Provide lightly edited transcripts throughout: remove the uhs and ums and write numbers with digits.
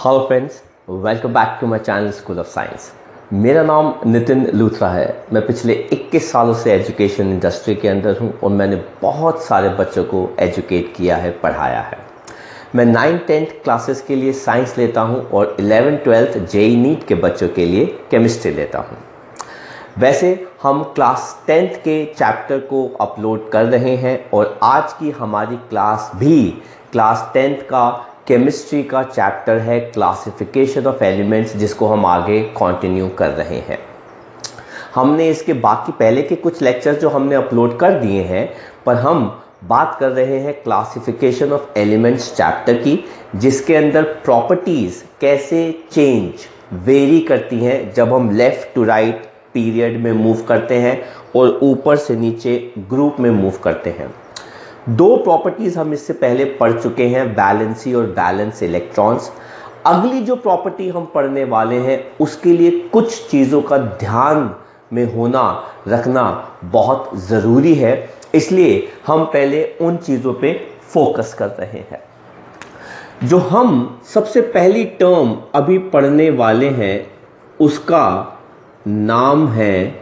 Hello friends, welcome back to my channel School of Science. मेरा नाम नितिन लूथरा है। मैं पिछले 21 सालों से एजुकेशन इंडस्ट्री के अंदर हूं और मैंने बहुत सारे बच्चों को एजुकेट किया है, पढ़ाया है। मैं 9-10 क्लासेस के लिए साइंस लेता हूं और 11-12 जेईई नीट के बच्चों के लिए केमिस्ट्री लेता हूं। वैसे हम क्लास 10th के चैप्टर को अपलोड कर रहे हैं और आज की हमारी क्लास भी क्लास 10th का केमिस्ट्री का चैप्टर है, क्लासिफिकेशन ऑफ एलिमेंट्स, जिसको हम आगे कंटिन्यू कर रहे हैं। हमने इसके बाकी पहले के कुछ लेक्चर्स जो हमने अपलोड कर दिए हैं, पर हम बात कर रहे हैं क्लासिफिकेशन ऑफ एलिमेंट्स चैप्टर की, जिसके अंदर प्रॉपर्टीज कैसे चेंज वेरी करती हैं जब हम लेफ्ट टू राइट पीरियड में मूव करते हैं और ऊपर से नीचे ग्रुप में मूव करते हैं। दो प्रॉपर्टीज हम इससे पहले पढ़ चुके हैं, वैलेंसी और वैलेंस इलेक्ट्रॉन्स। अगली जो प्रॉपर्टी हम पढ़ने वाले हैं उसके लिए कुछ चीज़ों का ध्यान में होना रखना बहुत ज़रूरी है, इसलिए हम पहले उन चीज़ों पे फोकस कर रहे हैं। जो हम सबसे पहली टर्म अभी पढ़ने वाले हैं उसका नाम है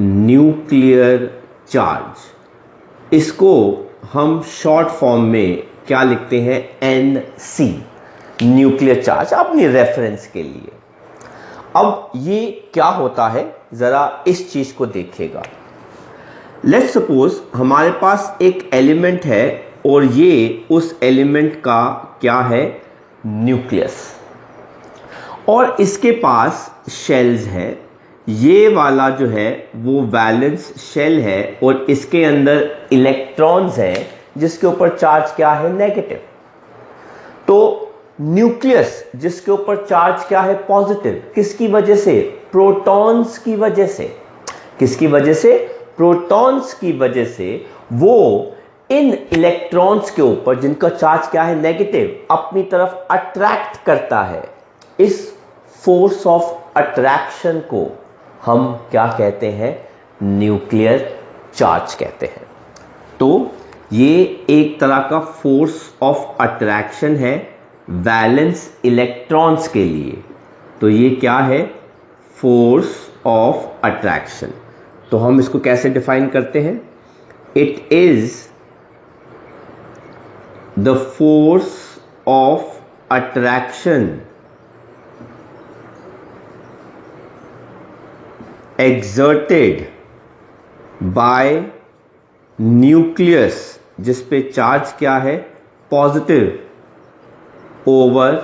न्यूक्लियर चार्ज। इसको हम शॉर्ट फॉर्म में क्या लिखते हैं, NC, न्यूक्लियर चार्ज, अपनी रेफरेंस के लिए। अब ये क्या होता है, जरा इस चीज को देखिएगा। लेट्स सपोज हमारे पास एक एलिमेंट है और ये उस एलिमेंट का क्या है, न्यूक्लियस, और इसके पास शेल्स है। ये वाला जो है वो वैलेंस शेल है और इसके अंदर इलेक्ट्रॉन्स हैं जिसके ऊपर चार्ज क्या है, नेगेटिव। तो न्यूक्लियस जिसके ऊपर चार्ज क्या है, पॉजिटिव। किसकी वजह से, प्रोटॉन्स की वजह से। किसकी वजह से, प्रोटॉन्स की वजह से वो इन इलेक्ट्रॉन्स के ऊपर जिनका चार्ज क्या है, नेगेटिव, अपनी तरफ अट्रैक्ट करता है। इस फोर्स ऑफ अट्रैक्शन को हम क्या कहते हैं, न्यूक्लियर चार्ज कहते हैं। तो ये एक तरह का फोर्स ऑफ अट्रैक्शन है वैलेंस इलेक्ट्रॉन्स के लिए। तो ये क्या है, फोर्स ऑफ अट्रैक्शन। तो हम इसको कैसे डिफाइन करते हैं, it is the force of attraction exerted by nucleus जिस पे चार्ज क्या है, पॉजिटिव, ओवर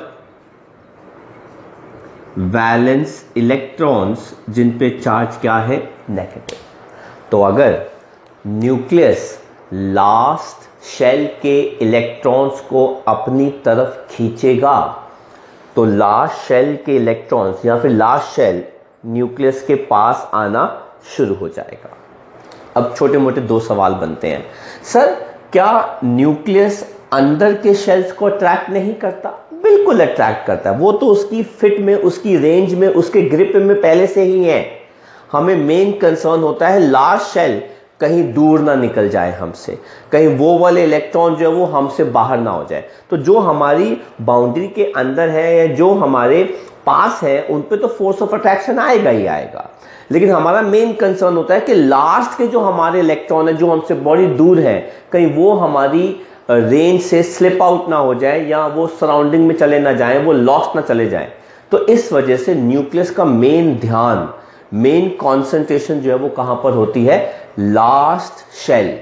वैलेंस इलेक्ट्रॉन्स जिन पे चार्ज क्या है, नेगेटिव। तो अगर न्यूक्लियस लास्ट शेल के इलेक्ट्रॉन्स को अपनी तरफ खींचेगा तो लास्ट शेल के इलेक्ट्रॉन्स या फिर लास्ट शेल न्यूक्लियस के पास आना शुरू हो जाएगा। अब छोटे मोटे दो सवाल बनते हैं, सर क्या न्यूक्लियस अंदर के शेल्स को अट्रैक्ट नहीं करता? बिल्कुल अट्रैक्ट करता है, वो तो उसकी फिट में, उसकी रेंज में, उसके ग्रिप में पहले से ही है। हमें मेन कंसर्न होता है लास्ट शेल कहीं दूर ना निकल जाए हमसे, कहीं वो वाले इलेक्ट्रॉन जो है वो हमसे बाहर ना हो जाए। तो जो हमारी बाउंड्री के अंदर है या जो हमारे पास है उन पे तो फोर्स ऑफ अट्रैक्शन आएगा ही आएगा, लेकिन हमारा मेन कंसर्न होता है कि लास्ट के जो हमारे इलेक्ट्रॉन है जो हमसे बड़ी दूर है, कहीं वो हमारी रेंज से स्लिप आउट ना हो जाए या वो सराउंडिंग में चले ना जाए, वो लॉस्ट ना चले जाए। तो इस वजह से न्यूक्लियस का मेन ध्यान, मेन कॉन्सेंट्रेशन जो है वो कहां पर होती है, लास्ट शेल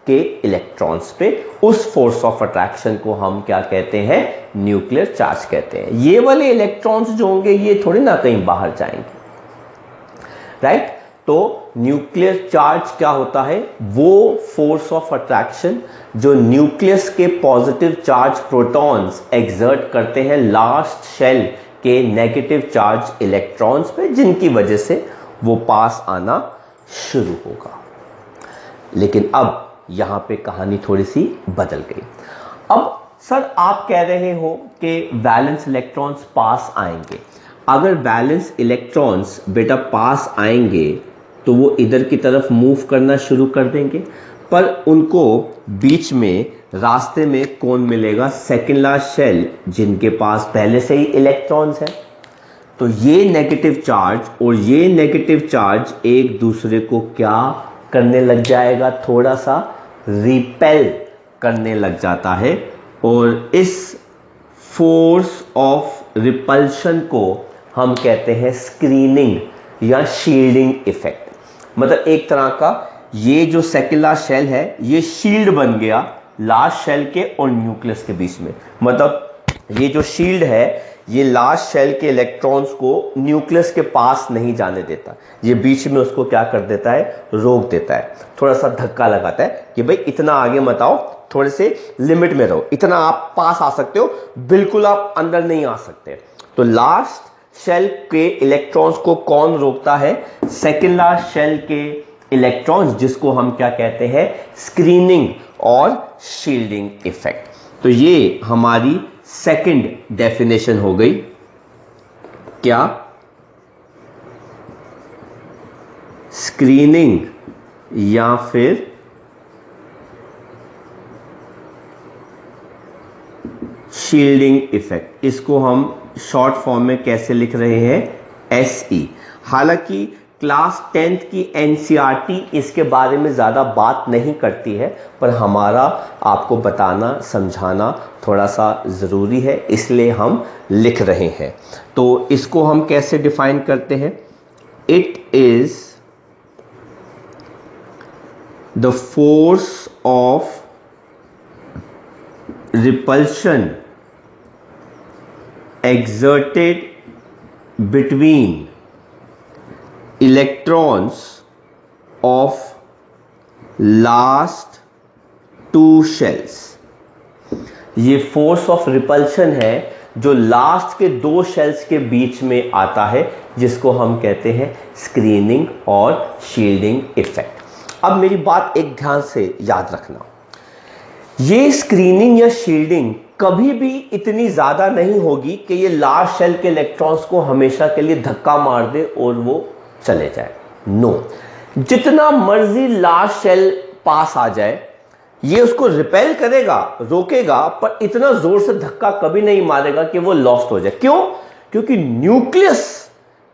के इलेक्ट्रॉन्स पे। उस फोर्स ऑफ अट्रैक्शन को हम क्या कहते हैं, न्यूक्लियर चार्ज कहते हैं। ये वाले इलेक्ट्रॉन्स जो होंगे ये थोड़ी ना कहीं बाहर जाएंगे, राइट। तो न्यूक्लियर चार्ज क्या होता है, वो फोर्स ऑफ अट्रैक्शन जो न्यूक्लियस के पॉजिटिव चार्ज प्रोटॉन्स एक्सर्ट करते हैं लास्ट शेल के नेगेटिव चार्ज इलेक्ट्रॉन्स पे, जिनकी वजह से वो पास आना शुरू होगा। लेकिन अब यहां पे कहानी थोड़ी सी बदल गई। अब सर आप कह रहे हो कि वैलेंस इलेक्ट्रॉन्स पास आएंगे। अगर वैलेंस इलेक्ट्रॉन्स बेटा पास आएंगे तो वो इधर की तरफ मूव करना शुरू कर देंगे। पर उनको बीच में रास्ते में कौन मिलेगा? सेकेंड लार्ज शेल, जिनके पास पहले से ही इलेक्ट्रॉन्स हैं। तो ये नेगेटिव चार्ज और ये नेगेटिव चार्ज एक दूसरे को क्या करने लग जाएगा? थोड़ा सा रिपेल करने लग जाता है, और इस फोर्स ऑफ रिपल्शन को हम कहते हैं स्क्रीनिंग या शील्डिंग इफेक्ट। मतलब एक तरह का ये जो सेकेंड लार्ज शेल है ये शील्ड बन गया लार्ज शेल के और न्यूक्लियस के बीच में। मतलब ये जो शील्ड है ये लार्ज शेल के इलेक्ट्रॉन्स को न्यूक्लियस के पास नहीं जाने देता, ये बीच में उसको क्या कर देता है? रोक देता है, थोड़ा सा धक्का लगाता है कि भाई इतना आगे मत आओ, थोड़े से लिमिट में रहो, इतना आप पास आ सकते हो, बिल्कुल आप अंदर नहीं आ सकते। तो लास्ट शेल के इलेक्ट्रॉन्स को कौन रोकता है? सेकेंड लार्ज शेल के इलेक्ट्रॉन्स, जिसको हम क्या कहते हैं? स्क्रीनिंग और शील्डिंग इफेक्ट। तो ये हमारी सेकंड डेफिनेशन हो गई। क्या? स्क्रीनिंग या फिर शील्डिंग इफेक्ट। इसको हम शॉर्ट फॉर्म में कैसे लिख रहे हैं? SE। हालांकि क्लास 10th की NCERT इसके बारे में ज़्यादा बात नहीं करती है, पर हमारा आपको बताना समझाना थोड़ा सा ज़रूरी है, इसलिए हम लिख रहे हैं। तो इसको हम कैसे डिफाइन करते हैं? It is the force of repulsion exerted between electrons of last two shells। ये फोर्स ऑफ रिपल्शन है जो लास्ट के दो शेल्स के बीच में आता है, जिसको हम कहते हैं स्क्रीनिंग और शील्डिंग इफेक्ट। अब मेरी बात एक ध्यान से याद रखना, ये स्क्रीनिंग या शील्डिंग कभी भी इतनी ज्यादा नहीं होगी कि ये लार्ज शेल के इलेक्ट्रॉन्स को हमेशा के लिए धक्का मार दे और वो चले जाए। नो, जितना मर्जी लार्ज शेल पास आ जाए ये उसको रिपेल करेगा, रोकेगा, पर इतना जोर से धक्का कभी नहीं मारेगा कि वो लॉस्ट हो जाए। क्यों? क्योंकि न्यूक्लियस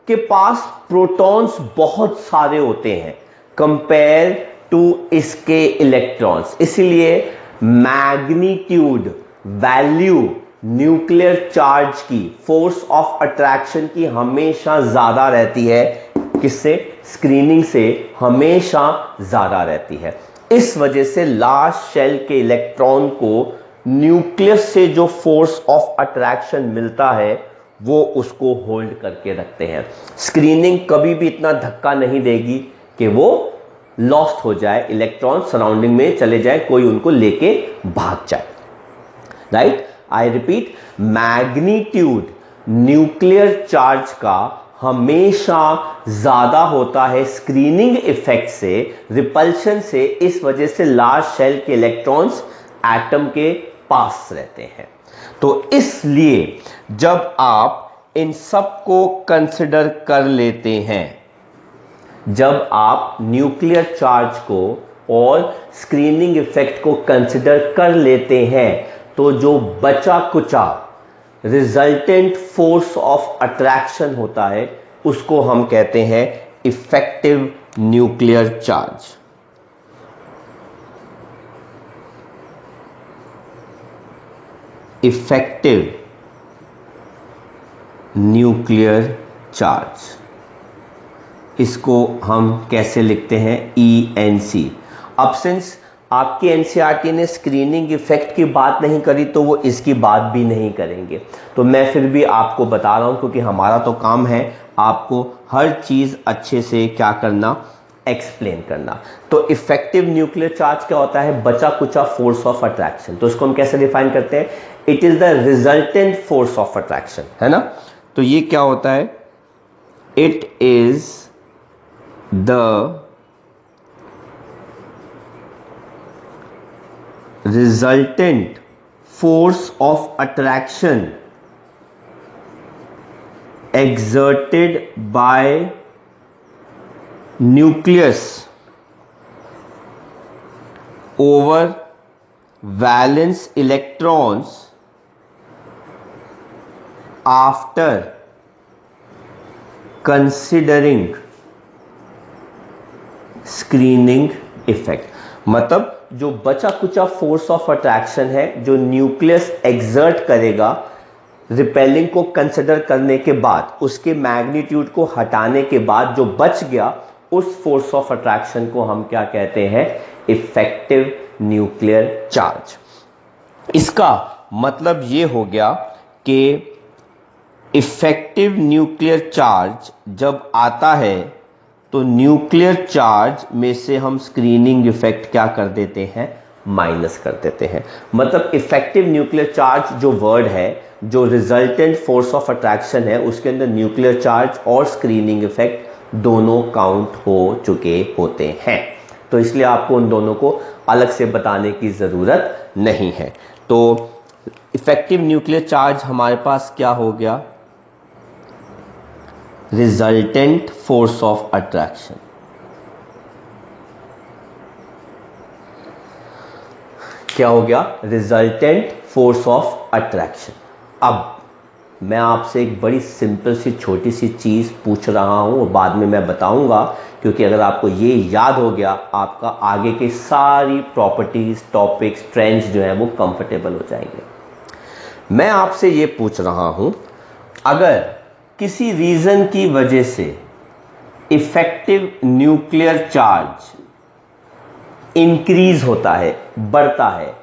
के पास प्रोटॉन्स बहुत सारे होते हैं कंपेयर टू इसके इलेक्ट्रॉन्स, इसलिए मैग्नीट्यूड वैल्यू न्यूक्लियर चार्ज की, फोर्स ऑफ अट्रैक्शन की हमेशा ज्यादा रहती है। किससे? स्क्रीनिंग से हमेशा ज्यादा रहती है। इस वजह से लार्ज शेल के इलेक्ट्रॉन को न्यूक्लियस से जो फोर्स ऑफ अट्रैक्शन मिलता है वो उसको होल्ड करके रखते हैं। स्क्रीनिंग कभी भी इतना धक्का नहीं देगी कि वो लॉस्ट हो जाए, इलेक्ट्रॉन सराउंडिंग में चले जाए, कोई उनको लेके भाग जाए। Right? I repeat, magnitude nuclear charge का हमेशा ज्यादा होता है स्क्रीनिंग इफेक्ट से, रिपल्शन से। इस वजह से लार्ज शेल के इलेक्ट्रॉन्स एटम के पास रहते हैं। तो इसलिए जब आप इन सब को कंसिडर कर लेते हैं, जब आप न्यूक्लियर चार्ज को और स्क्रीनिंग इफेक्ट को कंसिडर कर लेते हैं, तो जो बचा कुचा रिजल्टेंट फोर्स ऑफ अट्रैक्शन होता है उसको हम कहते हैं effective nuclear charge. Effective nuclear charge, इसको हम कैसे लिखते हैं? ENC। अब सिंस आपकी NCERT ने स्क्रीनिंग इफेक्ट की बात नहीं करी तो वो इसकी बात भी नहीं करेंगे, तो मैं फिर भी आपको बता रहा हूं, क्योंकि हमारा तो काम है आपको हर चीज अच्छे से क्या करना? एक्सप्लेन करना। तो इफेक्टिव न्यूक्लियर चार्ज क्या होता है? बचा कुचा फोर्स ऑफ अट्रैक्शन। तो इसको हम कैसे डिफाइन करते हैं? It is the resultant force of attraction, है ना? तो ये क्या होता है? It is the resultant force of attraction exerted by nucleus over valence electrons after considering screening effect. मतलब जो बचा कुचा फोर्स ऑफ अट्रैक्शन है जो न्यूक्लियस एक्सर्ट करेगा रिपेलिंग को कंसिडर करने के बाद, उसके मैग्नीट्यूड को हटाने के बाद जो बच गया, उस फोर्स ऑफ अट्रैक्शन को हम क्या कहते हैं? Effective nuclear charge. इसका मतलब यह हो गया कि इफेक्टिव न्यूक्लियर चार्ज जब आता है तो न्यूक्लियर चार्ज में से हम स्क्रीनिंग इफेक्ट क्या कर देते हैं? माइनस कर देते हैं। मतलब इफेक्टिव न्यूक्लियर चार्ज जो वर्ड है, जो रिजल्टेंट फोर्स ऑफ अट्रैक्शन है, उसके अंदर न्यूक्लियर चार्ज और स्क्रीनिंग इफेक्ट दोनों काउंट हो चुके होते हैं। तो इसलिए आपको उन दोनों को अलग से बताने की जरूरत नहीं है। तो इफेक्टिव न्यूक्लियर चार्ज हमारे पास क्या हो गया? Resultant force of attraction. क्या हो गया? Resultant force of attraction. अब मैं आपसे एक बड़ी सिंपल सी छोटी सी चीज पूछ रहा हूं और बाद में मैं बताऊंगा, क्योंकि अगर आपको ये याद हो गया, आपका आगे की सारी प्रॉपर्टीज, टॉपिक्स, ट्रेंड्स जो है वो कंफर्टेबल हो जाएंगे। मैं आपसे ये पूछ रहा हूं, अगर किसी रीजन की वजह से इफेक्टिव न्यूक्लियर चार्ज इंक्रीज होता है, बढ़ता है,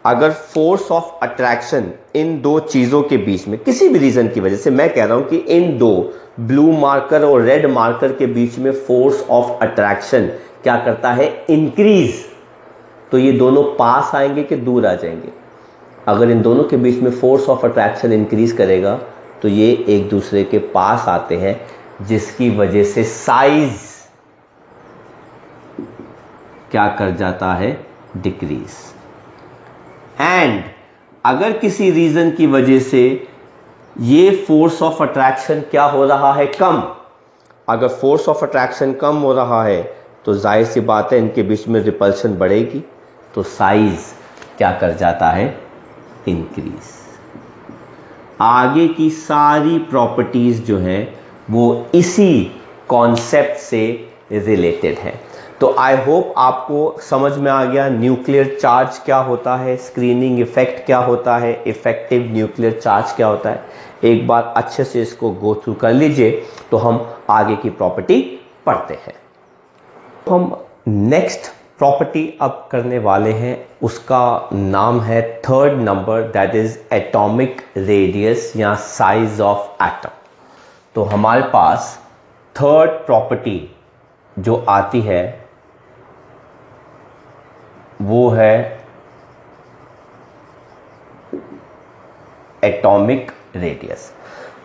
अगर फोर्स ऑफ अट्रैक्शन इन दो चीजों के बीच में किसी भी रीजन की वजह से, मैं कह रहा हूं कि इन दो ब्लू मार्कर और रेड मार्कर के बीच में फोर्स ऑफ अट्रैक्शन क्या करता है? इंक्रीज, तो ये दोनों पास आएंगे कि दूर आ जाएंगे? अगर इन दोनों के बीच में फोर्स ऑफ अट्रैक्शन इंक्रीज करेगा तो ये एक दूसरे के पास आते हैं, जिसकी वजह से साइज क्या कर जाता है? डिक्रीज। एंड अगर किसी रीजन की वजह से ये फोर्स ऑफ अट्रैक्शन क्या हो रहा है? कम। अगर फोर्स ऑफ अट्रैक्शन कम हो रहा है तो जाहिर सी बात है इनके बीच में रिपल्शन बढ़ेगी, तो साइज क्या कर जाता है? इंक्रीज। आगे की सारी प्रॉपर्टीज जो हैं वो इसी कॉन्सेप्ट से रिलेटेड है। तो आई होप आपको समझ में आ गया न्यूक्लियर चार्ज क्या होता है, स्क्रीनिंग इफेक्ट क्या होता है, इफेक्टिव न्यूक्लियर चार्ज क्या होता है। एक बार अच्छे से इसको गो थ्रू कर लीजिए तो हम आगे की प्रॉपर्टी पढ़ते हैं। तो हम नेक्स्ट प्रॉपर्टी अब करने वाले हैं, उसका नाम है third number, that is atomic radius या साइज ऑफ एटम। तो हमारे पास थर्ड प्रॉपर्टी जो आती है वो है एटॉमिक रेडियस।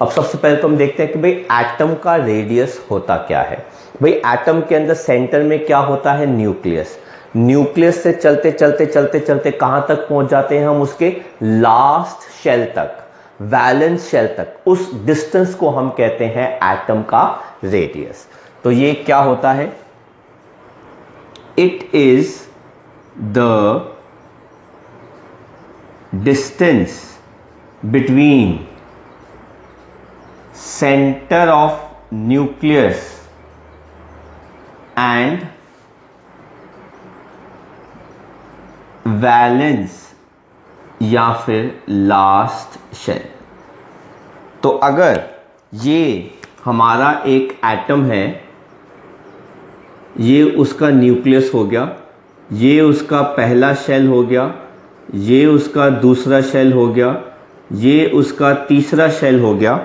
अब सबसे पहले तो हम देखते हैं कि भाई एटम का रेडियस होता क्या है। भाई एटम के अंदर सेंटर में क्या होता है? न्यूक्लियस। न्यूक्लियस से चलते चलते चलते चलते कहां तक पहुंच जाते हैं हम? उसके लास्ट शेल तक, वैलेंस शेल तक। उस डिस्टेंस को हम कहते हैं एटम का रेडियस। तो ये क्या होता है? It is the distance between centre of nucleus and valence या फिर लास्ट शेल। तो अगर ये हमारा एक एटम है, ये उसका न्यूक्लियस हो गया, ये उसका पहला शेल हो गया, ये उसका दूसरा शेल हो गया, ये उसका तीसरा शेल हो गया,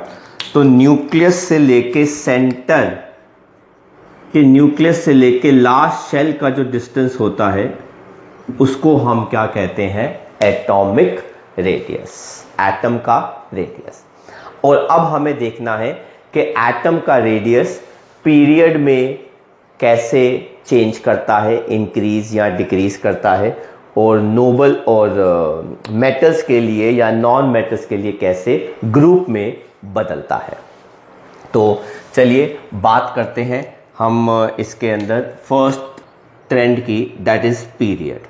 तो न्यूक्लियस से लेके सेंटर के, न्यूक्लियस से लेके लास्ट शेल का जो डिस्टेंस होता है उसको हम क्या कहते हैं? एटॉमिक रेडियस, एटम का रेडियस। और अब हमें देखना है कि एटम का रेडियस पीरियड में कैसे चेंज करता है, इंक्रीज या डिक्रीज करता है, और नोबल और मेटल्स के लिए या नॉन मेटल्स के लिए कैसे ग्रुप में बदलता है। तो चलिए बात करते हैं हम इसके अंदर फर्स्ट ट्रेंड की, दैट इज पीरियड।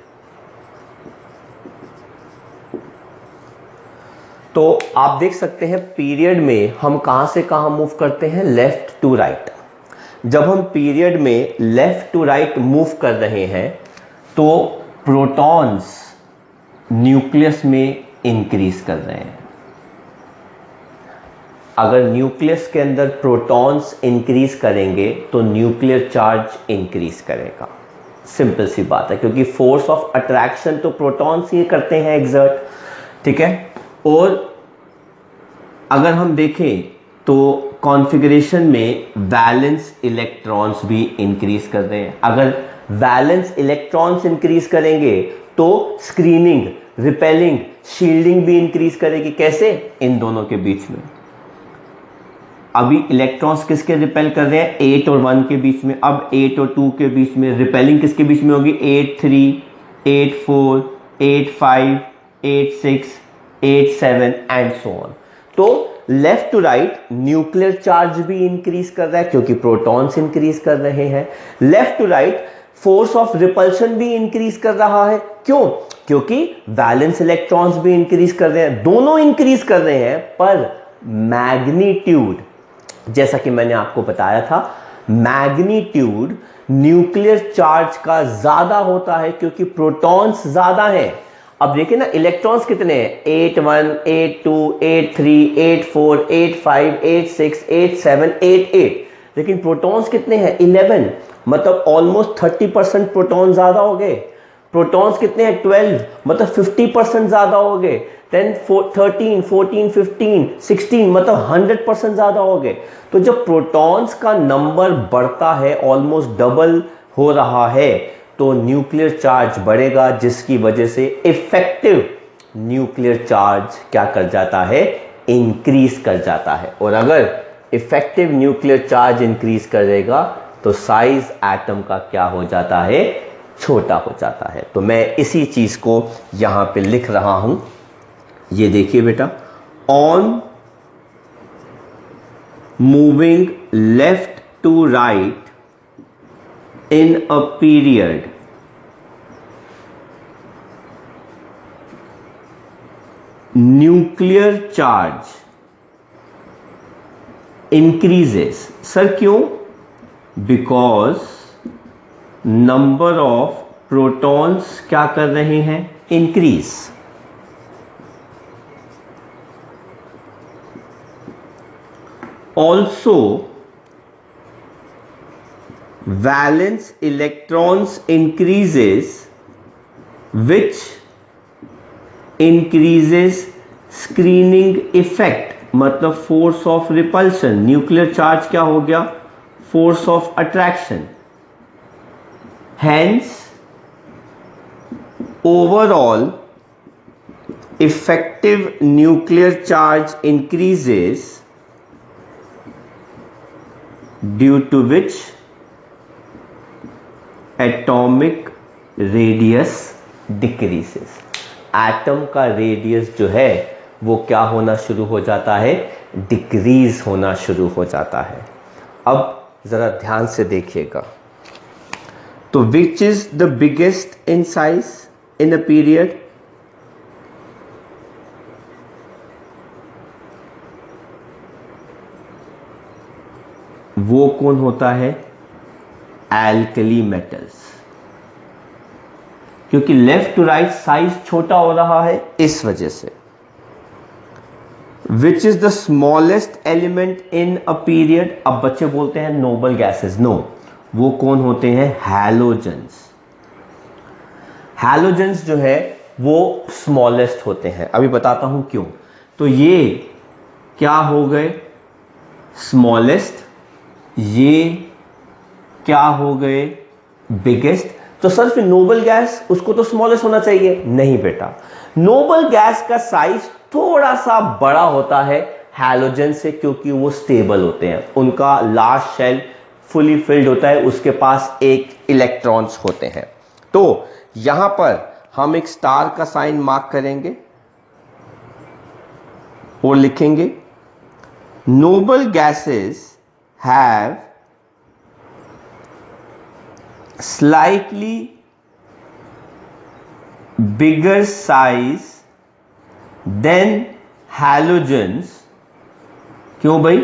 तो आप देख सकते हैं पीरियड में हम कहां से कहां मूव करते हैं, लेफ्ट टू राइट। जब हम पीरियड में लेफ्ट टू राइट मूव कर रहे हैं तो प्रोटॉन्स न्यूक्लियस में इंक्रीज कर रहे हैं। अगर न्यूक्लियस के अंदर प्रोटॉन्स इंक्रीज करेंगे तो न्यूक्लियर चार्ज इंक्रीज करेगा। सिंपल सी बात है, क्योंकि फोर्स ऑफ अट्रैक्शन तो प्रोटॉन्स ही करते हैं एग्जर्ट, ठीक है। और अगर हम देखें तो कॉन्फ़िगरेशन में वैलेंस इलेक्ट्रॉन्स भी इंक्रीज कर रहे हैं। अगर वैलेंस इलेक्ट्रॉन्स इंक्रीज करेंगे तो स्क्रीनिंग, रिपेलिंग, शील्डिंग भी इंक्रीज करेगी। कैसे? इन दोनों के बीच में। अभी इलेक्ट्रॉन्स किसके रिपेल कर रहे हैं, 8 और 1 के बीच में। अब 8 और 2 के बीच में रिपेलिंग किसके बीच में होगी, 8 3, 8 4, 8 5, 8 6, 8 7 एंड सो ऑन। तो left to right nuclear charge भी इंक्रीज कर रहा है क्योंकि प्रोटॉन्स इंक्रीज कर रहे हैं। Left to right force of repulsion भी इंक्रीज कर रहा है। क्यों? क्योंकि वैलेंस इलेक्ट्रॉन्स भी इंक्रीज कर रहे हैं। दोनों इंक्रीज कर रहे हैं, पर मैग्नीट्यूड, जैसा कि मैंने आपको बताया था, मैग्नीट्यूड न्यूक्लियर चार्ज का ज्यादा होता है क्योंकि प्रोटॉन्स ज्यादा हैं। अब देखिए ना, इलेक्ट्रॉन्स कितने हैं, 8 1, 8 2, 8 3, 8 4, 8 5, 8 6, 8 7, 8 8, लेकिन प्रोटॉन्स कितने हैं, 11। मतलब ऑलमोस्ट 30% प्रोटॉन ज्यादा हो गए। प्रोटॉन्स कितने हैं, 12, मतलब 50% ज्यादा हो गए। 10 13 14 15 16, मतलब 100% ज्यादा हो गए। तो जब प्रोटॉन्स का नंबर बढ़ता है, ऑलमोस्ट डबल हो रहा है, तो न्यूक्लियर चार्ज बढ़ेगा, जिसकी वजह से इफेक्टिव न्यूक्लियर चार्ज क्या कर जाता है, इंक्रीज कर जाता है। और अगर इफेक्टिव न्यूक्लियर चार्ज इंक्रीज करेगा तो साइज एटम का क्या हो जाता है, छोटा हो जाता है। तो मैं इसी चीज को यहां पे लिख रहा हूं। ये देखिए बेटा, on moving left to right in a period, nuclear charge increases. Sir क्यों? Because number of protons क्या कर रहे हैं, increase. Also valence electrons increases, which increases screening effect, मतलब force of repulsion। Nuclear charge क्या हो गया, force of attraction। hence overall effective nuclear charge increases, due to which atomic radius decreases. Atom का radius जो है वो क्या होना शुरू हो जाता है, डिक्रीज होना शुरू हो जाता है। अब जरा ध्यान से देखिएगा, तो which is the biggest in size in a period, वो कौन होता है, एल्कली मेटल्स। क्योंकि लेफ्ट टू राइट साइज छोटा हो रहा है, इस वजह से। Which is the smallest element in a period. अब बच्चे बोलते हैं नोबल गैसेस, नो, वो कौन होते हैं, हैलोजेंस। हैलोजेंस जो है वो स्मॉलेस्ट होते हैं। अभी बताता हूं क्यों। तो ये क्या हो गए, स्मॉलेस्ट, ये क्या हो गए, बिगेस्ट। तो सर फिर नोबल गैस, उसको तो स्मॉलेस्ट होना चाहिए। नहीं बेटा, नोबल गैस का साइज थोड़ा सा बड़ा होता है हैलोजन से, क्योंकि वो स्टेबल होते हैं, उनका लास्ट शेल फुली फिल्ड होता है, उसके पास एक इलेक्ट्रॉन्स होते हैं। तो यहां पर हम एक स्टार का साइन मार्क करेंगे और लिखेंगे noble gases have slightly bigger size than halogens, क्यों भाई?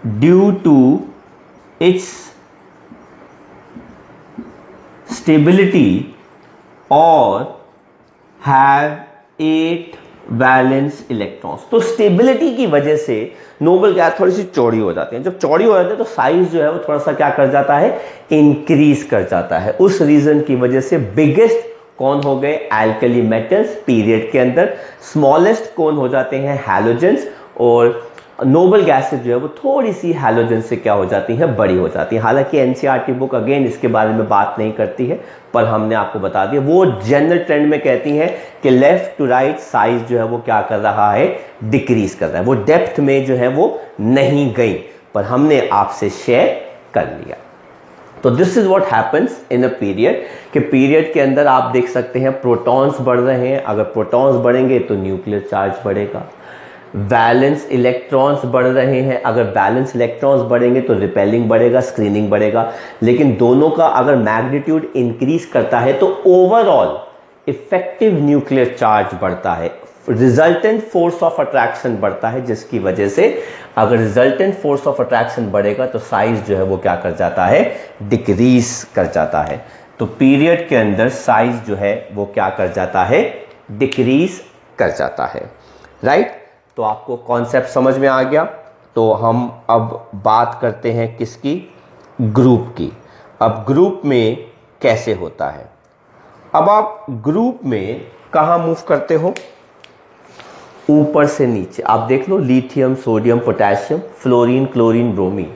ड्यू टू इट्स स्टेबिलिटी और हैव 8 वैलेंस इलेक्ट्रॉन्स। तो स्टेबिलिटी की वजह से नोबल गैस थोड़ी सी चौड़ी हो जाती है। जब चौड़ी हो जाती है तो साइज जो है वो थोड़ा सा क्या कर जाता है, इंक्रीज कर जाता है। उस रीजन की वजह से बिगेस्ट कौन हो गए, एल्कली मेटल्स पीरियड के अंदर, स्मॉलेस्ट कौन हो जाते हैं, हैलोजेंस, और नोबल गैसेज जो है वो थोड़ी सी हैलोजन से क्या हो जाती है, बड़ी हो जाती है। हालांकि एनसीईआरटी बुक अगेन इसके बारे में बात नहीं करती है, पर हमने आपको बता दिया। वो जनरल ट्रेंड में कहती है कि लेफ्ट टू राइट साइज जो है वो क्या कर रहा है, डिक्रीज कर रहा है। वो डेप्थ में जो है वो नहीं गई, पर हमने आपसे शेयर कर लिया। तो this is what happens in a period, कि पीरियड के अंदर आप देख सकते हैं प्रोटॉन्स बढ़ रहे हैं। अगर प्रोटॉन्स बढ़ेंगे तो न्यूक्लियर चार्ज बढ़ेगा। वैलेंस इलेक्ट्रॉन्स बढ़ रहे हैं, अगर वैलेंस इलेक्ट्रॉन्स बढ़ेंगे तो रिपेलिंग बढ़ेगा, स्क्रीनिंग बढ़ेगा। लेकिन दोनों का अगर मैग्नीट्यूड इंक्रीज करता है तो ओवरऑल इफेक्टिव न्यूक्लियर चार्ज बढ़ता है, रिजल्टेंट फोर्स ऑफ अट्रैक्शन बढ़ता है, जिसकी वजह से अगर रिजल्टेंट फोर्स ऑफ अट्रैक्शन बढ़ेगा तो साइज जो है वो क्या कर जाता है, डिक्रीज कर जाता है। तो पीरियड के अंदर साइज जो है वो क्या कर जाता है, डिक्रीज कर जाता है। राइट? तो आपको कॉन्सेप्ट समझ में आ गया। तो हम अब बात करते हैं किसकी, ग्रुप की। अब ग्रुप में कैसे होता है, अब आप ग्रुप में कहां मूव करते हो, ऊपर से नीचे। आप देख लो, lithium, sodium, potassium, fluorine, chlorine, bromine.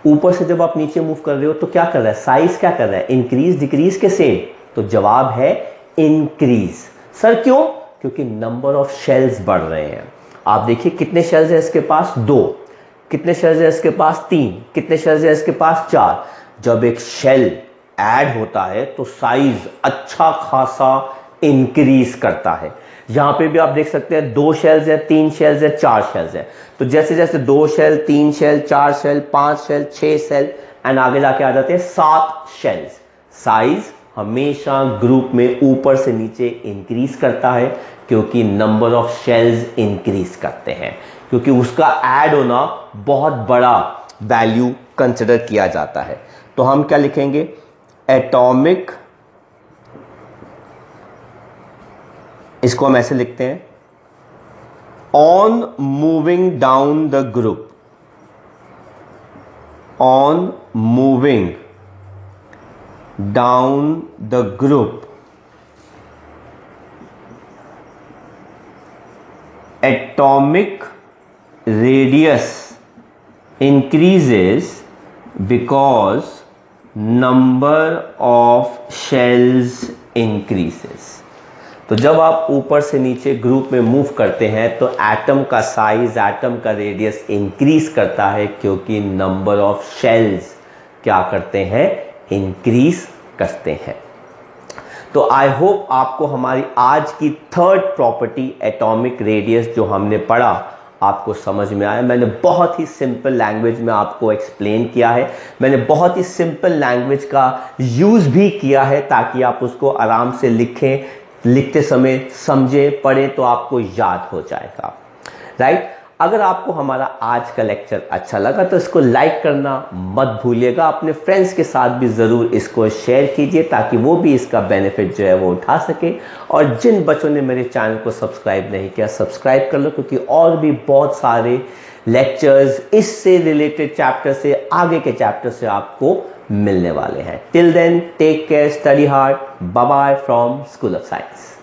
ऊपर से जब आप नीचे मूव कर रहे हो तो क्या कर रहा है, साइज क्या कर रहा है, इंक्रीज, डिक्रीज के सेम? तो जवाब है इंक्रीज। सर क्यों? क्योंकि नंबर ऑफ शेल्स बढ़ रहे हैं। आप देखिए कितने शेल्स है इसके पास, 2। कितने शेल्स है इसके पास, 3। कितने शेल्स है इसके पास, 4। जब एक शेल ऐड होता है तो साइज अच्छा खासा इंक्रीज करता है। यहां पे भी आप देख सकते हैं 2 शेल्स है, 3 शेल्स है, 4 शेल्स है। तो जैसे जैसे 2 shell, 3 shell, 4 shell, 5 shell, 6 shell and आगे जाके आ जाते हैं 7 शेल्स। साइज हमेशा ग्रुप में ऊपर से नीचे इंक्रीज करता है, क्योंकि नंबर ऑफ शेल्स इंक्रीज करते हैं, क्योंकि उसका ऐड होना बहुत बड़ा वैल्यू कंसिडर किया जाता है। तो हम क्या लिखेंगे, एटॉमिक, इसको हम ऐसे लिखते हैं, on moving down the group, on moving down the group, atomic radius increases because number of shells increases। तो जब आप ऊपर से नीचे ग्रुप में मूव करते हैं तो एटम का साइज, एटम का रेडियस इंक्रीज करता है, क्योंकि नंबर ऑफ शेल्स क्या करते हैं, इंक्रीज करते हैं। तो आई होप आपको हमारी आज की 3rd प्रॉपर्टी एटॉमिक रेडियस जो हमने पढ़ा आपको समझ में आया। मैंने बहुत ही सिंपल लैंग्वेज में आपको एक्सप्लेन किया है, मैंने बहुत ही सिंपल लैंग्वेज का यूज भी किया है ताकि आप उसको आराम से लिखें, लिखते समय समझें, पढ़ें तो आपको याद हो जाएगा। राइट? अगर आपको हमारा आज का लेक्चर अच्छा लगा तो इसको लाइक करना मत भूलिएगा। अपने फ्रेंड्स के साथ भी ज़रूर इसको शेयर कीजिए ताकि वो भी इसका बेनिफिट जो है वो उठा सके। और जिन बच्चों ने मेरे चैनल को सब्सक्राइब नहीं किया, सब्सक्राइब कर लो, क्योंकि और भी बहुत सारे लेक्चर्स इससे रिलेटेड चैप्टर से, आगे के चैप्टर से आपको मिलने वाले हैं। Till then take care, study hard, bye bye from School of science.